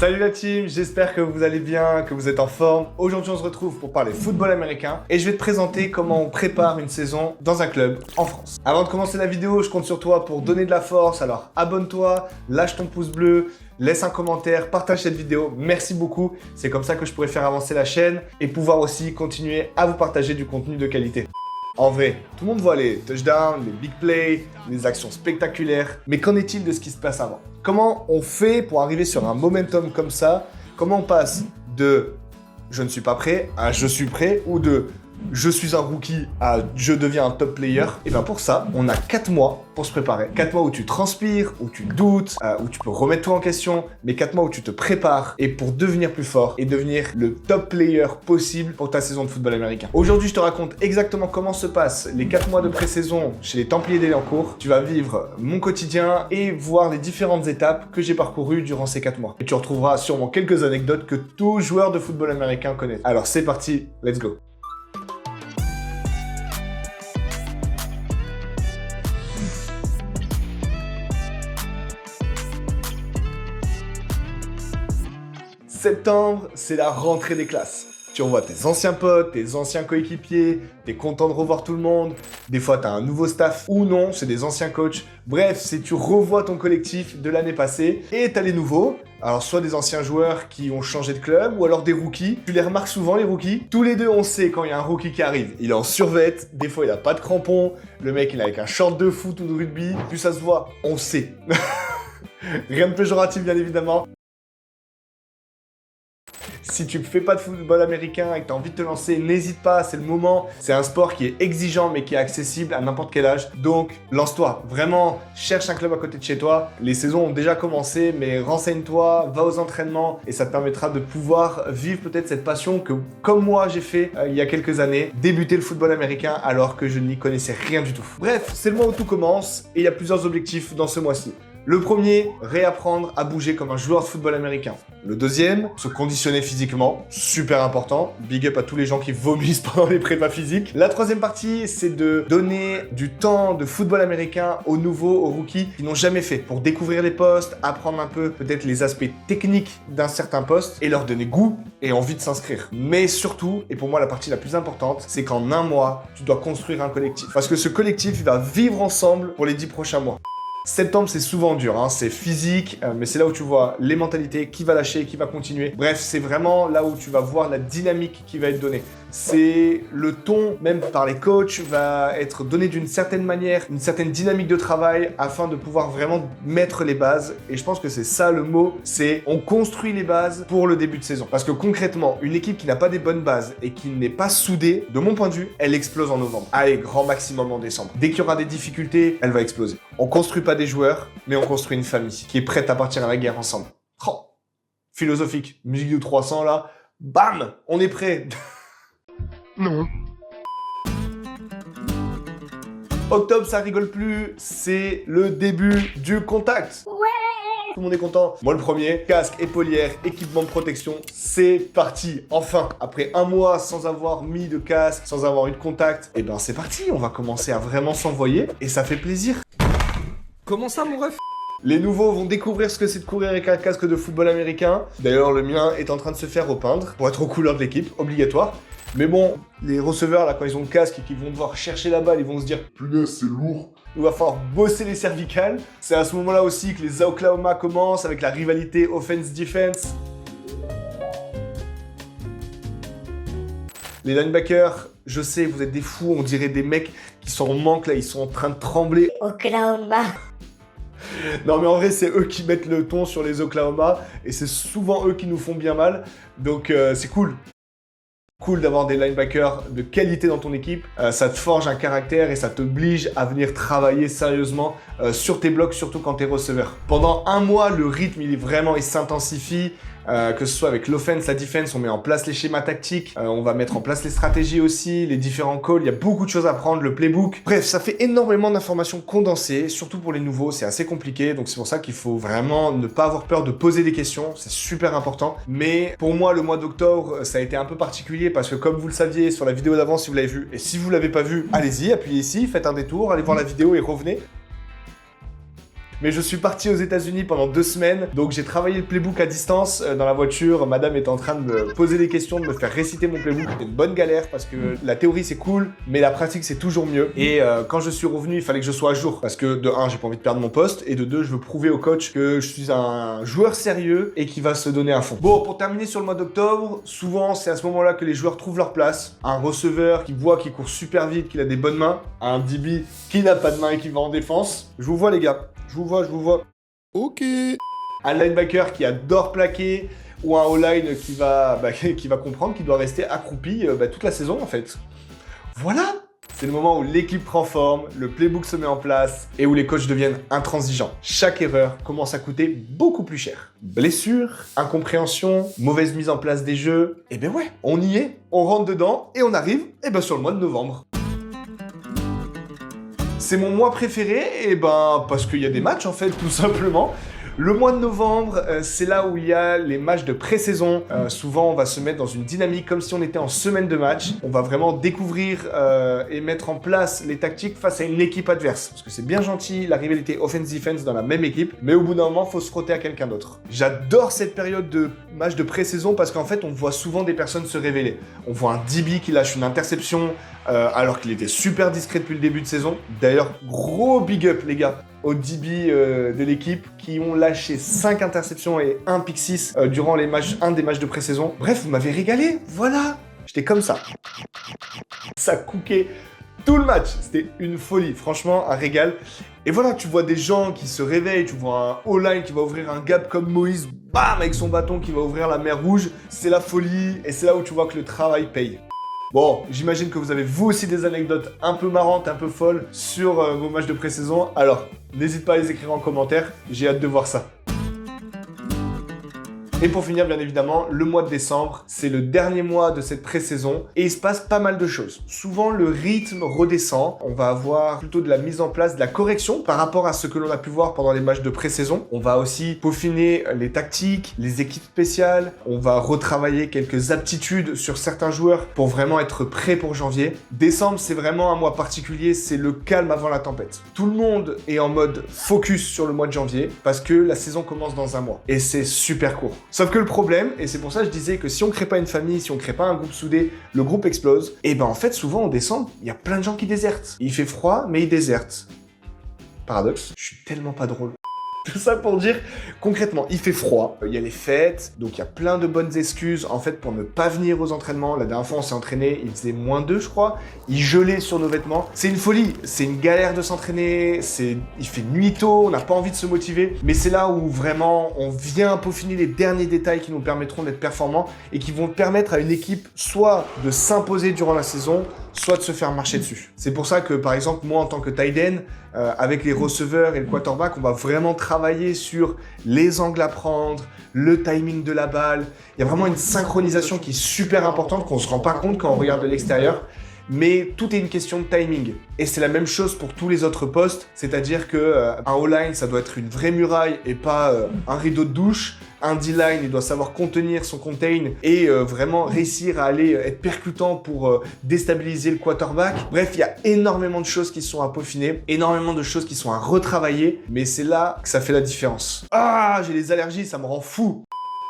Salut la team, j'espère que vous allez bien, que vous êtes en forme. Aujourd'hui on se retrouve pour parler football américain et je vais te présenter comment on prépare une saison dans un club en France. Avant de commencer la vidéo, je compte sur toi pour donner de la force, alors abonne-toi, lâche ton pouce bleu, laisse un commentaire, partage cette vidéo, merci beaucoup. C'est comme ça que je pourrai faire avancer la chaîne et pouvoir aussi continuer à vous partager du contenu de qualité. En vrai, tout le monde voit les touchdowns, les big plays, les actions spectaculaires, mais qu'en est-il de ce qui se passe avant? Comment on fait pour arriver sur un momentum comme ça? Comment on passe de « je ne suis pas prêt » à « je suis prêt » ou de « je suis un rookie » à « je deviens un top player ». Et bien pour ça, on a 4 mois pour se préparer. 4 mois où tu transpires, où tu doutes, où tu peux remettre tout en question, mais 4 mois où tu te prépares et pour devenir plus fort et devenir le top player possible pour ta saison de football américain. Aujourd'hui, je te raconte exactement comment se passent les 4 mois de pré-saison chez les Templiers d'Élancourt. Tu vas vivre mon quotidien et voir les différentes étapes que j'ai parcourues durant ces 4 mois. Et tu retrouveras sûrement quelques anecdotes que tout joueur de football américain connaît. Alors c'est parti, let's go! Septembre, c'est la rentrée des classes. Tu revois tes anciens potes, tes anciens coéquipiers, t'es content de revoir tout le monde. Des fois, t'as un nouveau staff ou non, c'est des anciens coachs. Bref, c'est tu revois ton collectif de l'année passée et t'as les nouveaux. Alors, soit des anciens joueurs qui ont changé de club ou alors des rookies. Tu les remarques souvent, les rookies. Tous les deux, on sait quand il y a un rookie qui arrive. Il est en survêt, des fois, il a pas de crampons. Le mec, il est avec un short de foot ou de rugby. Plus ça se voit, on sait. Rien de péjoratif, bien évidemment. Si tu ne fais pas de football américain et que tu as envie de te lancer, n'hésite pas, c'est le moment. C'est un sport qui est exigeant mais qui est accessible à n'importe quel âge. Donc, lance-toi. Vraiment, cherche un club à côté de chez toi. Les saisons ont déjà commencé, mais renseigne-toi, va aux entraînements et ça te permettra de pouvoir vivre peut-être cette passion que, comme moi, j'ai fait il y a quelques années, débuter le football américain alors que je n'y connaissais rien du tout. Bref, c'est le mois où tout commence et il y a plusieurs objectifs dans ce mois-ci. Le premier, réapprendre à bouger comme un joueur de football américain. Le deuxième, se conditionner physiquement, super important. Big up à tous les gens qui vomissent pendant les prépas physiques. La troisième partie, c'est de donner du temps de football américain aux nouveaux, aux rookies qui n'ont jamais fait, pour découvrir les postes, apprendre un peu peut-être les aspects techniques d'un certain poste et leur donner goût et envie de s'inscrire. Mais surtout, et pour moi la partie la plus importante, c'est qu'en un mois, tu dois construire un collectif. Parce que ce collectif, il va vivre ensemble pour les 10 prochains mois. Septembre, c'est souvent dur, hein, c'est physique, mais c'est là où tu vois les mentalités, qui va lâcher, qui va continuer. Bref, c'est vraiment là où tu vas voir la dynamique qui va être donnée. C'est le ton, même par les coachs, va être donné d'une certaine manière, une certaine dynamique de travail afin de pouvoir vraiment mettre les bases. Et je pense que c'est ça le mot, c'est on construit les bases pour le début de saison. Parce que concrètement, une équipe qui n'a pas des bonnes bases et qui n'est pas soudée, de mon point de vue, elle explose en novembre. Allez, grand maximum en décembre. Dès qu'il y aura des difficultés, elle va exploser. On construit pas des joueurs, mais on construit une famille qui est prête à partir à la guerre ensemble. Oh, philosophique, musique de 300 là, bam, on est prêt. Non. Octobre, ça rigole plus, c'est le début du contact. Ouais. Tout le monde est content. Moi le premier, casque, épaulière, équipement de protection, c'est parti. Enfin, après un mois sans avoir mis de casque, sans avoir eu de contact, et ben c'est parti, on va commencer à vraiment s'envoyer et ça fait plaisir. Comment ça, mon ref? Les nouveaux vont découvrir ce que c'est de courir avec un casque de football américain. D'ailleurs, le mien est en train de se faire repeindre pour être aux couleurs de l'équipe, obligatoire. Mais bon, les receveurs, là, quand ils ont le casque et qu'ils vont devoir chercher la balle, ils vont se dire « Punaise, c'est lourd !» Il va falloir bosser les cervicales. C'est à ce moment-là aussi que les Oklahoma commencent avec la rivalité offense-defense. Les linebackers, je sais, vous êtes des fous, on dirait des mecs qui sont en manque, là, ils sont en train de trembler. Oklahoma. Non mais en vrai, c'est eux qui mettent le ton sur les Oklahoma et c'est souvent eux qui nous font bien mal, donc c'est cool. Cool d'avoir des linebackers de qualité dans ton équipe, ça te forge un caractère et ça t'oblige à venir travailler sérieusement sur tes blocs, surtout quand t'es receveur. Pendant un mois, le rythme, il s'intensifie. Que ce soit avec l'offense, la defense, on met en place les schémas tactiques, on va mettre en place les stratégies aussi, les différents calls, il y a beaucoup de choses à prendre, le playbook. Bref, ça fait énormément d'informations condensées, surtout pour les nouveaux, c'est assez compliqué, donc c'est pour ça qu'il faut vraiment ne pas avoir peur de poser des questions, c'est super important. Mais pour moi, le mois d'octobre, ça a été un peu particulier parce que comme vous le saviez sur la vidéo d'avant, si vous l'avez vu, et si vous l'avez pas vu, allez-y, appuyez ici, faites un détour, allez voir la vidéo et revenez. mais je suis parti aux États-Unis pendant 2 semaines, donc j'ai travaillé le playbook à distance dans la voiture. Madame était en train de me poser des questions, de me faire réciter mon playbook. C'était une bonne galère parce que la théorie c'est cool, mais la pratique c'est toujours mieux. Et quand je suis revenu, il fallait que je sois à jour parce que de 1, j'ai pas envie de perdre mon poste, et de 2, je veux prouver au coach que je suis un joueur sérieux et qui va se donner à fond. Bon, pour terminer sur le mois d'octobre, souvent c'est à ce moment-là que les joueurs trouvent leur place. Un receveur qui voit qu'il court super vite, qu'il a des bonnes mains, un DB qui n'a pas de main et qui va en défense. Je vous vois les gars, je vous vois. Ok. Un linebacker qui adore plaquer, ou un O-line qui va comprendre qu'il doit rester accroupi toute la saison en fait. Voilà. C'est le moment où l'équipe prend forme, le playbook se met en place et où les coachs deviennent intransigeants. Chaque erreur commence à coûter beaucoup plus cher. Blessures, incompréhension, mauvaise mise en place des jeux. Et ben ouais, on y est, on rentre dedans et on arrive sur le mois de novembre. C'est mon mois préféré, parce qu'il y a des matchs en fait, tout simplement. Le mois de novembre, c'est là où il y a les matchs de pré-saison. Souvent, on va se mettre dans une dynamique comme si on était en semaine de match. On va vraiment découvrir et mettre en place les tactiques face à une équipe adverse. Parce que c'est bien gentil, la rivalité offense-defense dans la même équipe, mais au bout d'un moment, il faut se frotter à quelqu'un d'autre. J'adore cette période de match de pré-saison parce qu'en fait, on voit souvent des personnes se révéler. On voit un DB qui lâche une interception alors qu'il était super discret depuis le début de saison. D'ailleurs, gros big up les gars aux DB de l'équipe qui ont lâché 5 interceptions et 1 pick 6 durant un des matchs de pré-saison. Bref, vous m'avez régalé, voilà. J'étais comme ça. Ça cookait tout le match. C'était une folie, franchement, un régal. Et voilà, tu vois des gens qui se réveillent, tu vois un O-line qui va ouvrir un gap comme Moïse, bam, avec son bâton qui va ouvrir la mer Rouge. C'est la folie et c'est là où tu vois que le travail paye. Bon, j'imagine que vous avez vous aussi des anecdotes un peu marrantes, un peu folles sur vos matchs de pré-saison. Alors, n'hésite pas à les écrire en commentaire, j'ai hâte de voir ça. Et pour finir, bien évidemment, le mois de décembre, c'est le dernier mois de cette pré-saison et il se passe pas mal de choses. Souvent, le rythme redescend. On va avoir plutôt de la mise en place, de la correction par rapport à ce que l'on a pu voir pendant les matchs de pré-saison. On va aussi peaufiner les tactiques, les équipes spéciales. On va retravailler quelques aptitudes sur certains joueurs pour vraiment être prêt pour janvier. Décembre, c'est vraiment un mois particulier, c'est le calme avant la tempête. Tout le monde est en mode focus sur le mois de janvier parce que la saison commence dans un mois et c'est super court. Sauf que le problème, et c'est pour ça que je disais que si on crée pas une famille, si on crée pas un groupe soudé, le groupe explose. Et en fait, souvent en décembre, il y a plein de gens qui désertent. Il fait froid, mais ils désertent. Paradoxe, je suis tellement pas drôle. Tout ça pour dire, concrètement, il fait froid, il y a les fêtes, donc il y a plein de bonnes excuses, en fait, pour ne pas venir aux entraînements. La dernière fois, on s'est entraîné, il faisait -2, je crois, il gelait sur nos vêtements. C'est une folie, c'est une galère de s'entraîner, il fait nuit tôt, on n'a pas envie de se motiver, mais c'est là où vraiment, on vient peaufiner les derniers détails qui nous permettront d'être performants et qui vont permettre à une équipe soit de s'imposer durant la saison, soit de se faire marcher dessus. C'est pour ça que, par exemple, moi, en tant que tight end, avec les receveurs et le quarterback, on va vraiment travailler sur les angles à prendre, le timing de la balle. Il y a vraiment une synchronisation qui est super importante, qu'on se rend pas compte quand on regarde de l'extérieur. Mais tout est une question de timing. Et c'est la même chose pour tous les autres postes, c'est-à-dire que un O-line, ça doit être une vraie muraille et pas un rideau de douche. Un D-line, il doit savoir contenir son contain et vraiment réussir à aller être percutant pour déstabiliser le quarterback. Bref, il y a énormément de choses qui sont à peaufiner, énormément de choses qui sont à retravailler, mais c'est là que ça fait la différence. Ah, j'ai les allergies, ça me rend fou.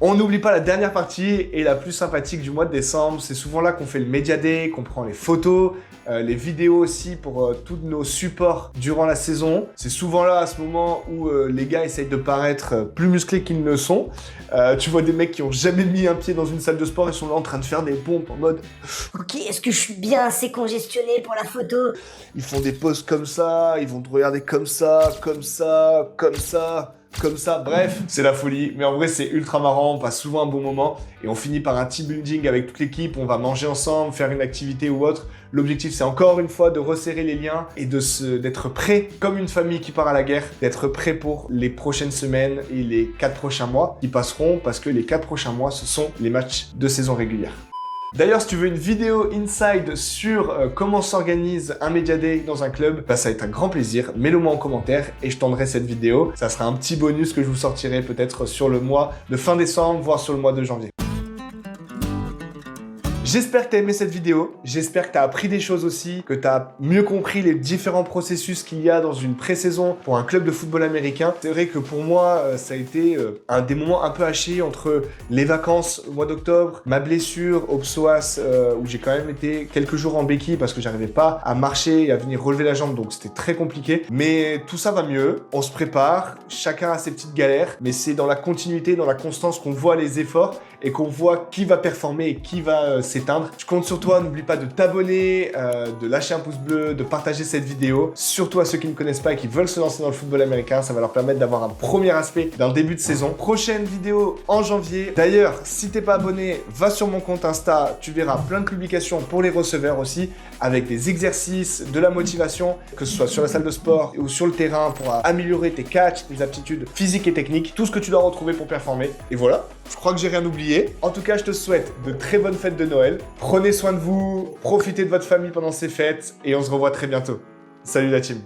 On n'oublie pas la dernière partie et la plus sympathique du mois de décembre. C'est souvent là qu'on fait le Media Day, qu'on prend les photos, les vidéos aussi pour tous nos supports durant la saison. C'est souvent là, à ce moment, où les gars essayent de paraître plus musclés qu'ils ne sont. Tu vois des mecs qui ont jamais mis un pied dans une salle de sport et sont là en train de faire des pompes en mode Ok, est-ce que je suis bien assez congestionné pour la photo? Ils font des poses comme ça, ils vont te regarder comme ça, comme ça, comme ça. Comme ça, bref, c'est la folie, mais en vrai c'est ultra marrant, on passe souvent un bon moment et on finit par un team building avec toute l'équipe, on va manger ensemble, faire une activité ou autre. L'objectif c'est encore une fois de resserrer les liens et d'être prêt comme une famille qui part à la guerre, d'être prêt pour les prochaines semaines et les 4 prochains mois qui passeront parce que les 4 prochains mois ce sont les matchs de saison régulière. D'ailleurs, si tu veux une vidéo inside sur comment s'organise un Media Day dans un club, ça va être un grand plaisir. Mets-le-moi en commentaire et je tendrai cette vidéo. Ça sera un petit bonus que je vous sortirai peut-être sur le mois de fin décembre, voire sur le mois de janvier. J'espère que t'as aimé cette vidéo, j'espère que t'as appris des choses aussi, que t'as mieux compris les différents processus qu'il y a dans une pré-saison pour un club de football américain. C'est vrai que pour moi, ça a été un des moments un peu hachés entre les vacances au mois d'octobre, ma blessure au psoas où j'ai quand même été quelques jours en béquille parce que j'arrivais pas à marcher et à venir relever la jambe, donc c'était très compliqué. Mais tout ça va mieux, on se prépare, chacun a ses petites galères, mais c'est dans la continuité, dans la constance qu'on voit les efforts et qu'on voit qui va performer et qui va s'éteindre. Je compte sur toi, n'oublie pas de t'abonner, de lâcher un pouce bleu, de partager cette vidéo. Surtout à ceux qui ne connaissent pas et qui veulent se lancer dans le football américain, ça va leur permettre d'avoir un premier aspect d'un début de saison. Prochaine vidéo en janvier. D'ailleurs, si t'es pas abonné, va sur mon compte Insta, tu verras plein de publications pour les receveurs aussi, avec des exercices, de la motivation, que ce soit sur la salle de sport ou sur le terrain pour améliorer tes catchs, tes aptitudes physiques et techniques, tout ce que tu dois retrouver pour performer. Et voilà, je crois que j'ai rien oublié. En tout cas, je te souhaite de très bonnes fêtes de Noël. Prenez soin de vous, profitez de votre famille pendant ces fêtes et on se revoit très bientôt. Salut la team!